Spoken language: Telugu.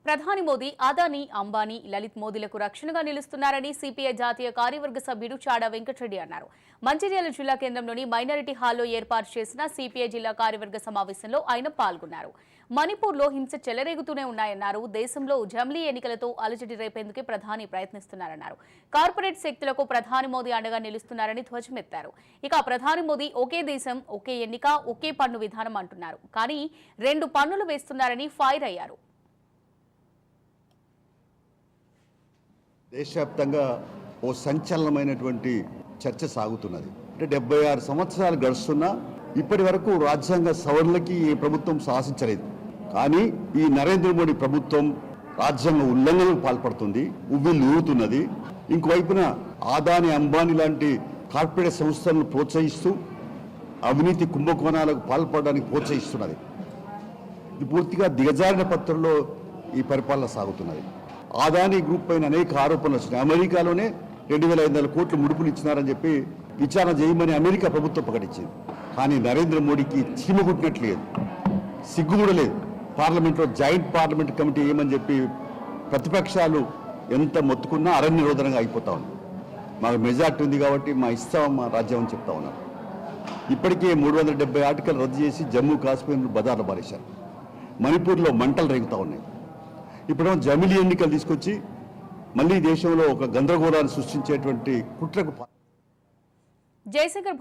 ప్రధాని మోదీ అదానీ అంబానీ లలిత్ మోదీలకు రక్షణగా నిలుస్తున్నారని సిపిఐ జాతీయ కార్యవర్గ సభ్యుడు చాడా వెంకటరెడ్డి అన్నారు. మంచిర్యాల జిల్లా కేంద్రంలోని మైనారిటీ హాల్లో ఏర్పాటు చేసిన సిపిఐ జిల్లా కార్యవర్గ సమావేశంలో ఆయన పాల్గొన్నారు. మణిపూర్లో హింస చెలరేగుతూనే ఉన్నాయన్నారు. దేశంలో జమిలీ ఎన్నికలతో అలజడి రేపేందుకే ప్రధాని ప్రయత్నిస్తున్నారన్నారు. కార్పొరేట్ శక్తులకు ప్రధాని మోదీ అండగా నిలుస్తున్నారని ధ్వజమెత్తారు. ఇక ప్రధాని మోదీ ఒకే దేశం, ఒకే ఎన్నిక, ఒకే పన్ను విధానం అంటున్నారు. కానీ 2 పన్నులు వేస్తున్నారని ఫైర్ అయ్యారు. దేశవ్యాప్తంగా ఓ సంచలనమైనటువంటి చర్చ సాగుతున్నది. అంటే 76 సంవత్సరాలు గడుస్తున్నా ఇప్పటి వరకు రాజ్యాంగ సవరణలకి ఈ ప్రభుత్వం సాహసించలేదు. కానీ ఈ నరేంద్ర మోడీ ప్రభుత్వం రాజ్యాంగ ఉల్లంఘనలకు పాల్పడుతుంది, ఉవ్విళ్ళూరుతున్నది. ఇంకోవైపున అదానీ అంబానీ లాంటి కార్పొరేట్ సంస్థలను ప్రోత్సహిస్తూ అవినీతి కుంభకోణాలకు పాల్పడడానికి ప్రోత్సహిస్తున్నది. ఇది పూర్తిగా దిగజారిన పత్రంలో ఈ పరిపాలన సాగుతున్నది. అదానీ గ్రూప్ పైన అనేక ఆరోపణలు వచ్చినాయి. అమెరికాలోనే 2500 కోట్లు ముడుపులు ఇచ్చినారని చెప్పి విచారణ చేయమని అమెరికా ప్రభుత్వం ప్రకటించింది. కానీ నరేంద్ర మోడీకి చీమ కుట్టినట్లేదు, సిగ్గు కూడా లేదు. పార్లమెంట్లో జాయింట్ పార్లమెంట్ కమిటీ ఏమని చెప్పి ప్రతిపక్షాలు ఎంత మొత్తుకున్నా అరణ్యరోధనంగా అయిపోతా ఉంది. మాకు మెజార్టీ ఉంది కాబట్టి మా ఇస్తాం మా రాజ్యం అని చెప్తా ఉన్నారు. ఇప్పటికే 370 ఆర్టికల్ రద్దు చేసి జమ్మూ కాశ్మీర్ బదార్లు పారేశారు. మణిపూర్లో మంటలు రేగుతూ ఉన్నాయి. ఇప్పుడేమో జమిలీ ఎన్నికలు తీసుకొచ్చి మళ్ళీ దేశంలో ఒక గందరగోళాన్ని సృష్టించేటువంటి కుట్రకు జయశంకర్